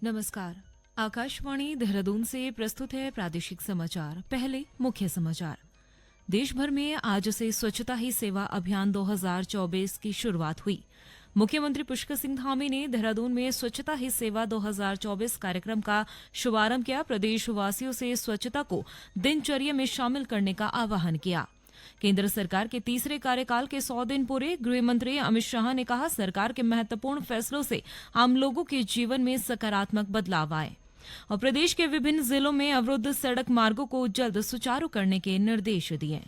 नमस्कार। आकाशवाणी देहरादून से प्रस्तुत है प्रादेशिक समाचार। पहले मुख्य समाचार। देश भर में आज से स्वच्छता ही सेवा अभियान 2024 की शुरुआत हुई। मुख्यमंत्री पुष्कर सिंह धामी ने देहरादून में स्वच्छता ही सेवा 2024 कार्यक्रम का शुभारंभ किया। प्रदेशवासियों से स्वच्छता को दिनचर्या में शामिल करने का आह्वान किया। केंद्र सरकार के तीसरे कार्यकाल के 100 दिन पूरे। गृह मंत्री अमित शाह ने कहा, सरकार के महत्वपूर्ण फैसलों से आम लोगों के जीवन में सकारात्मक बदलाव आए। और प्रदेश के विभिन्न जिलों में अवरुद्ध सड़क मार्गों को जल्द सुचारू करने के निर्देश दिए।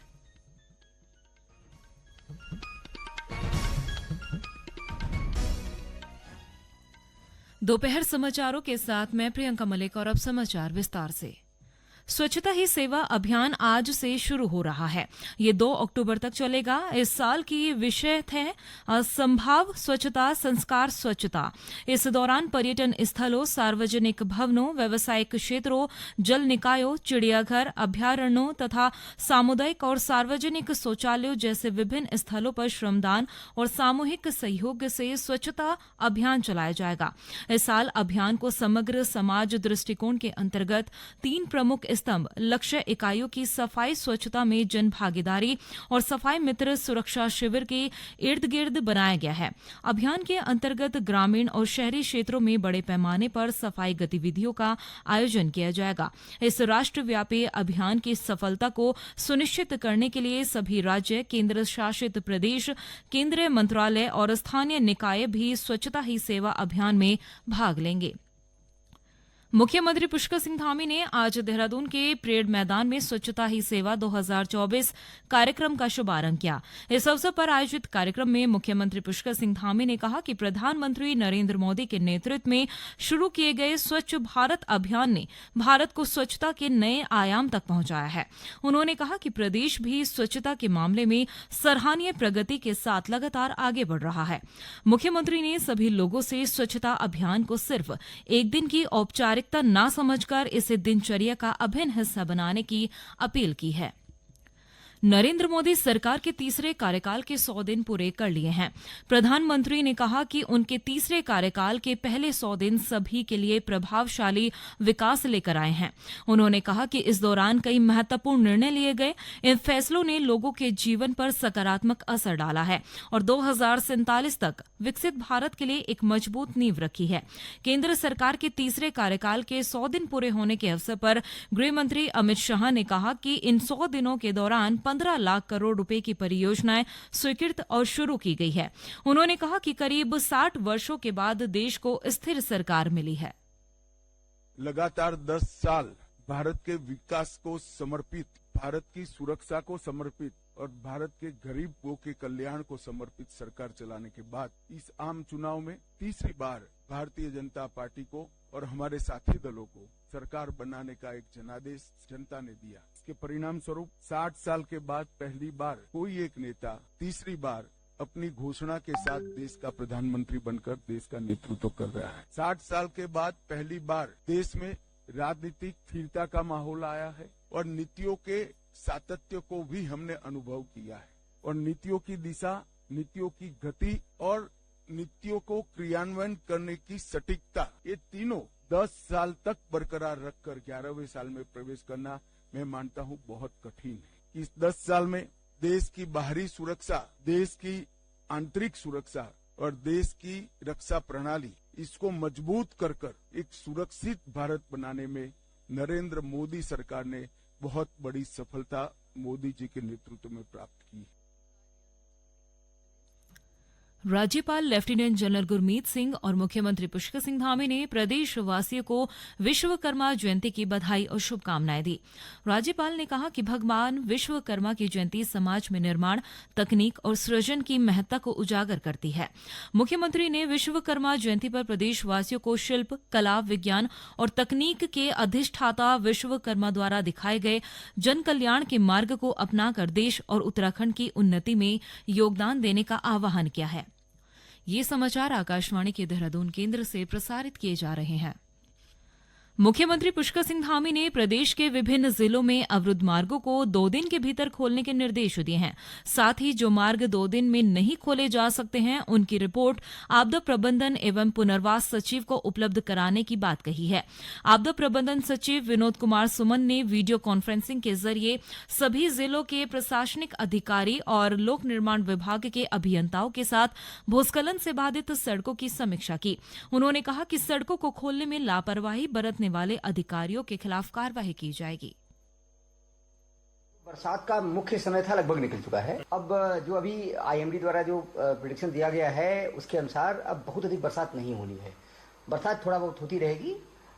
दोपहर समाचारों के साथ मैं प्रियंका मलिक और अब समाचार विस्तार से। स्वच्छता ही सेवा अभियान आज से शुरू हो रहा है। ये 2 अक्टूबर तक चलेगा। इस साल की विषय है संभाव स्वच्छता, संस्कार स्वच्छता। इस दौरान पर्यटन स्थलों, सार्वजनिक भवनों, व्यावसायिक क्षेत्रों, जल निकायों, चिड़ियाघर, अभ्यारण्यों तथा सामुदायिक और सार्वजनिक शौचालयों जैसे विभिन्न स्थलों पर श्रमदान और सामूहिक सहयोग से स्वच्छता अभियान चलाया जाएगा। इस साल अभियान को समग्र समाज दृष्टिकोण के अंतर्गत 3 प्रमुख स्तंभ लक्ष्य इकाइयों की सफाई स्वच्छता में जन भागीदारी और सफाई मित्र सुरक्षा शिविर के इर्द गिर्द बनाया गया है। अभियान के अंतर्गत ग्रामीण और शहरी क्षेत्रों में बड़े पैमाने पर सफाई गतिविधियों का आयोजन किया जाएगा। इस राष्ट्रव्यापी अभियान की सफलता को सुनिश्चित करने के लिए सभी राज्य, केंद्र शासित प्रदेश, केंद्रीय मंत्रालय और स्थानीय निकाय भी स्वच्छता ही सेवा अभियान में भाग लेंगे। मुख्यमंत्री पुष्कर सिंह धामी ने आज देहरादून के परेड मैदान में स्वच्छता ही सेवा 2024 कार्यक्रम का शुभारंभ किया। इस अवसर पर आयोजित कार्यक्रम में मुख्यमंत्री पुष्कर सिंह धामी ने कहा कि प्रधानमंत्री नरेंद्र मोदी के नेतृत्व में शुरू किए गए स्वच्छ भारत अभियान ने भारत को स्वच्छता के नए आयाम तक पहुंचाया है। उन्होंने कहा कि प्रदेश भी स्वच्छता के मामले में सराहनीय प्रगति के साथ लगातार आगे बढ़ रहा है। मुख्यमंत्री ने सभी लोगों से स्वच्छता अभियान को सिर्फ एक दिन की औपचारिक ना समझकर इसे दिनचर्या का अभिन्न हिस्सा बनाने की अपील की है। नरेंद्र मोदी सरकार के तीसरे कार्यकाल के 100 दिन पूरे कर लिए हैं। प्रधानमंत्री ने कहा कि उनके तीसरे कार्यकाल के पहले 100 दिन सभी के लिए प्रभावशाली विकास लेकर आए हैं। उन्होंने कहा कि इस दौरान कई महत्वपूर्ण निर्णय लिए गए। इन फैसलों ने लोगों के जीवन पर सकारात्मक असर डाला है और 2047 तक विकसित भारत के लिए एक मजबूत नींव रखी है। केंद्र सरकार के तीसरे कार्यकाल के 100 दिन पूरे होने के अवसर पर गृह मंत्री अमित शाह ने कहा कि इन 100 दिनों के दौरान 15 लाख करोड़ रुपए की परियोजनाएं स्वीकृत और शुरू की गई है। उन्होंने कहा कि करीब 60 वर्षों के बाद देश को स्थिर सरकार मिली है। लगातार 10 साल भारत के विकास को समर्पित, भारत की सुरक्षा को समर्पित और भारत के गरीबों के कल्याण को समर्पित सरकार चलाने के बाद इस आम चुनाव में तीसरी बार भारतीय जनता पार्टी को और हमारे साथी दलों को सरकार बनाने का एक जनादेश जनता ने दिया। इसके परिणाम स्वरूप 60 साल के बाद पहली बार कोई एक नेता तीसरी बार अपनी घोषणा के साथ देश का प्रधानमंत्री बनकर देश का नेतृत्व कर रहा है। 60 साल के बाद पहली बार देश में राजनीतिक स्थिरता का माहौल आया है और नीतियों के सातत्य को भी हमने अनुभव किया है और नीतियों की दिशा, नीतियों की गति और नीतियों को क्रियान्वयन करने की सटीकता, ये तीनों 10 साल तक बरकरार रखकर 11वें साल में प्रवेश करना मैं मानता हूं बहुत कठिन है। इस 10 साल में देश की बाहरी सुरक्षा, देश की आंतरिक सुरक्षा और देश की रक्षा प्रणाली, इसको मजबूत कर एक सुरक्षित भारत बनाने में नरेंद्र मोदी सरकार ने बहुत बड़ी सफलता मोदी जी के नेतृत्व में प्राप्त की है। राज्यपाल लेफ्टिनेंट जनरल गुरमीत सिंह और मुख्यमंत्री पुष्कर सिंह धामी ने प्रदेशवासियों को विश्वकर्मा जयंती की बधाई और शुभकामनाएं दी। राज्यपाल ने कहा कि भगवान विश्वकर्मा की जयंती समाज में निर्माण, तकनीक और सृजन की महत्ता को उजागर करती है। मुख्यमंत्री ने विश्वकर्मा जयंती पर प्रदेशवासियों को शिल्प, कला, विज्ञान और तकनीक के अधिष्ठाता विश्वकर्मा द्वारा दिखाए गए जन कल्याण के मार्ग को अपनाकर देश और उत्तराखंड की उन्नति में योगदान देने का आह्वान किया है। ये समाचार आकाशवाणी के देहरादून केंद्र से प्रसारित किए जा रहे हैं। मुख्यमंत्री पुष्कर सिंह धामी ने प्रदेश के विभिन्न जिलों में अवरुद्ध मार्गों को 2 दिन के भीतर खोलने के निर्देश दिए हैं। साथ ही जो मार्ग 2 दिन में नहीं खोले जा सकते हैं उनकी रिपोर्ट आपदा प्रबंधन एवं पुनर्वास सचिव को उपलब्ध कराने की बात कही है। आपदा प्रबंधन सचिव विनोद कुमार सुमन ने वीडियो कॉन्फ्रेंसिंग के जरिए सभी जिलों के प्रशासनिक अधिकारी और लोक निर्माण विभाग के अभियंताओं के साथ भूस्खलन से बाधित सड़कों की समीक्षा की। उन्होंने कहा कि सड़कों को खोलने में लापरवाही बरतने वाले अधिकारियों के खिलाफ कार्रवाई की जाएगी। बरसात का मुख्य समय था लगभग निकल चुका है। अब जो अभी आईएमडी द्वारा जो प्रेडिक्शन दिया गया है उसके अनुसार अब बहुत अधिक बरसात नहीं होनी है। बरसात थोड़ा बहुत होती रहेगी।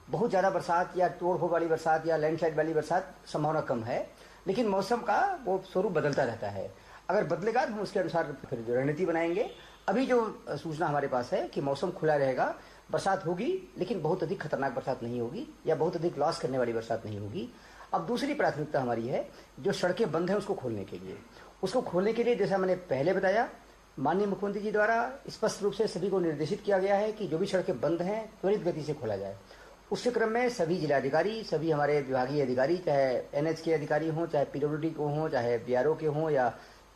बहुत ज्यादा बरसात या तोड़ फोड़ वाली बरसात या लैंडस्लाइड वाली बरसात संभावना कम है, लेकिन मौसम का वो स्वरूप बदलता रहता है। अगर बदलेगा तो हम उसके अनुसार फिर जो रणनीति बनाएंगे। अभी जो सूचना हमारे पास है कि मौसम खुला रहेगा, बरसात होगी लेकिन बहुत अधिक खतरनाक बरसात नहीं होगी या बहुत अधिक लॉस करने वाली बरसात नहीं होगी। अब दूसरी प्राथमिकता हमारी है जो सड़कें बंद हैं उसको खोलने के लिए। उसको खोलने के लिए जैसा मैंने पहले बताया, माननीय मुख्यमंत्री जी द्वारा स्पष्ट रूप से सभी को निर्देशित किया गया है कि जो भी सड़कें बंद हैं त्वरित गति से खोला जाए। उसी क्रम में सभी जिलाधिकारी, सभी हमारे विभागीय अधिकारी, चाहे एनएच के अधिकारी हों, चाहे पीडब्ल्यूडी को हों, चाहे बीआरओ के हों या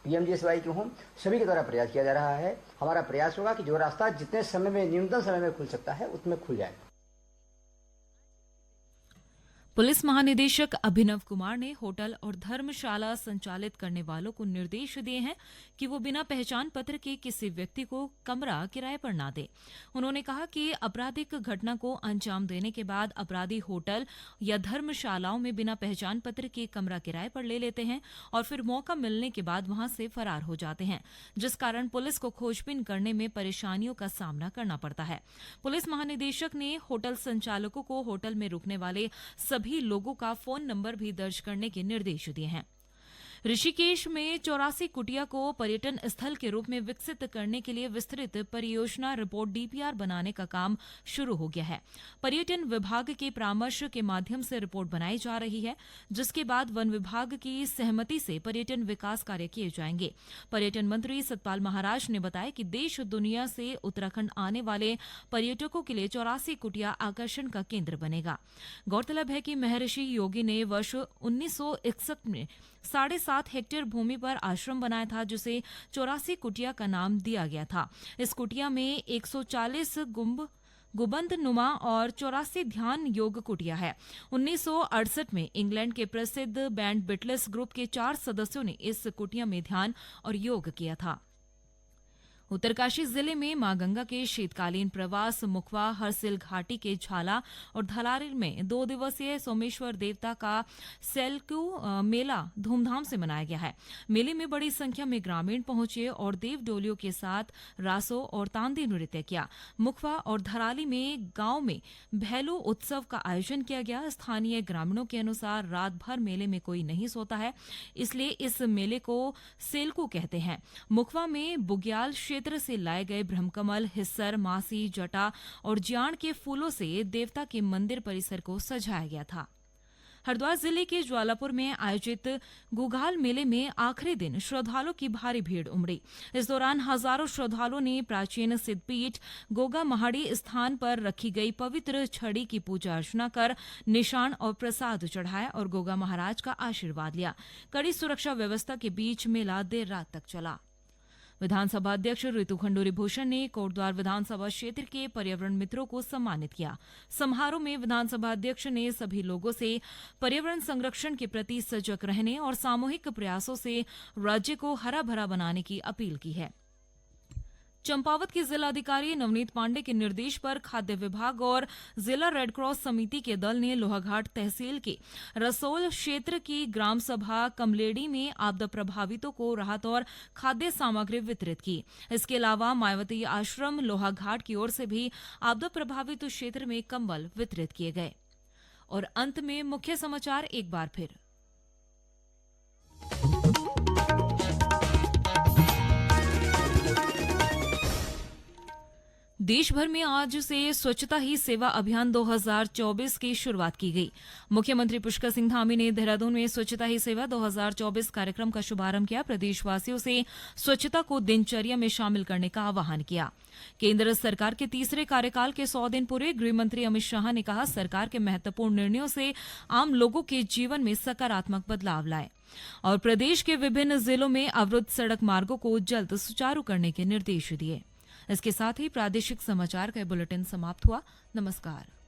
पीएमजीएसवाई के हों, सभी के द्वारा प्रयास किया जा रहा है। हमारा प्रयास होगा कि जो रास्ता जितने समय में, न्यूनतम समय में खुल सकता है उसमें खुल जाए। पुलिस महानिदेशक अभिनव कुमार ने होटल और धर्मशाला संचालित करने वालों को निर्देश दिए हैं कि वो बिना पहचान पत्र के किसी व्यक्ति को कमरा किराए पर ना दे। उन्होंने कहा कि आपराधिक घटना को अंजाम देने के बाद अपराधी होटल या धर्मशालाओं में बिना पहचान पत्र के कमरा किराए पर ले लेते हैं और फिर मौका मिलने के बाद वहां से फरार हो जाते हैं, जिस कारण पुलिस को खोजबीन करने में परेशानियों का सामना करना पड़ता है। पुलिस महानिदेशक ने होटल संचालकों को होटल में रुकने वाले सभी लोगों का फोन नंबर भी दर्ज करने के निर्देश दिए हैं। ऋषिकेश में 84 कुटिया को पर्यटन स्थल के रूप में विकसित करने के लिए विस्तृत परियोजना रिपोर्ट डीपीआर बनाने का काम शुरू हो गया है। पर्यटन विभाग के परामर्श के माध्यम से रिपोर्ट बनाई जा रही है, जिसके बाद वन विभाग की सहमति से पर्यटन विकास कार्य किए जाएंगे। पर्यटन मंत्री सतपाल महाराज ने बताया कि देश दुनिया से उत्तराखंड आने वाले पर्यटकों के लिए 84 कुटिया आकर्षण का केंद्र बनेगा। गौरतलब है कि महर्षि योगी ने वर्ष 1961 में 7.5 हेक्टेयर भूमि पर आश्रम बनाया था, जिसे 84 कुटिया का नाम दिया गया था। इस कुटिया में 140 गुंबद नुमा और 84 ध्यान योग कुटिया है। 1968 में इंग्लैंड के प्रसिद्ध बैंड बिटल्स ग्रुप के 4 सदस्यों ने इस कुटिया में ध्यान और योग किया था। उत्तरकाशी जिले में मां गंगा के शीतकालीन प्रवास मुखवा हरसिल घाटी के झाला और धलारिल में 2 दिवसीय सोमेश्वर देवता का सेलकू मेला धूमधाम से मनाया गया है। मेले में बड़ी संख्या में ग्रामीण पहुंचे और देव डोलियों के साथ रासो और तांदी नृत्य किया। मुखवा और धराली में गांव में भैलू उत्सव का आयोजन किया गया। स्थानीय ग्रामीणों के अनुसार रात भर मेले में कोई नहीं सोता है, इसलिए इस मेले को सेलकू कहते हैं। मुखवा में बुग्याल क्षेत्र से लाए गए ब्रह्मकमल, हिस्सर, मासी, जटा और ज्याण के फूलों से देवता के मंदिर परिसर को सजाया गया था। हरिद्वार जिले के ज्वालापुर में आयोजित गुगाल मेले में आखिरी दिन श्रद्धालुओं की भारी भीड़ उमड़ी। इस दौरान हजारों श्रद्धालुओं ने प्राचीन सिद्धपीठ गोगा महाड़ी स्थान पर रखी गई पवित्र छड़ी की पूजा अर्चना कर निशान और प्रसाद चढ़ाया और गोगा महाराज का आशीर्वाद लिया। कड़ी सुरक्षा व्यवस्था के बीच मेला देर रात तक चला। विधानसभा अध्यक्ष ऋतु खंडूरी भूषण ने कोटद्वार विधानसभा क्षेत्र के पर्यावरण मित्रों को सम्मानित किया। समारोह में विधानसभा अध्यक्ष ने सभी लोगों से पर्यावरण संरक्षण के प्रति सजग रहने और सामूहिक प्रयासों से राज्य को हरा भरा बनाने की अपील की है। चंपावत के जिलाधिकारी नवनीत पांडे के निर्देश पर खाद्य विभाग और जिला रेडक्रॉस समिति के दल ने लोहाघाट तहसील के रसोल क्षेत्र की ग्राम सभा कमलेड़ी में आपदा प्रभावितों को राहत और खाद्य सामग्री वितरित की। इसके अलावा मायावती आश्रम लोहाघाट की ओर से भी आपदा प्रभावित क्षेत्र में कंबल वितरित किए गए। और अंत में मुख्य समाचार एक बार फिर। देश भर में आज से स्वच्छता ही सेवा अभियान 2024 की शुरुआत की गई। मुख्यमंत्री पुष्कर सिंह धामी ने देहरादून में स्वच्छता ही सेवा 2024 कार्यक्रम का शुभारंभ किया। प्रदेशवासियों से स्वच्छता को दिनचर्या में शामिल करने का आह्वान किया। केंद्र सरकार के तीसरे कार्यकाल के 100 दिन पूरे, गृह मंत्री अमित शाह ने कहा सरकार के महत्वपूर्ण निर्णयों से आम लोगों के जीवन में सकारात्मक बदलाव लाए और प्रदेश के विभिन्न जिलों में अवरुद्ध सड़क मार्गों को जल्द सुचारू करने के निर्देश दिए। इसके साथ ही प्रादेशिक समाचार का बुलेटिन समाप्त हुआ। नमस्कार।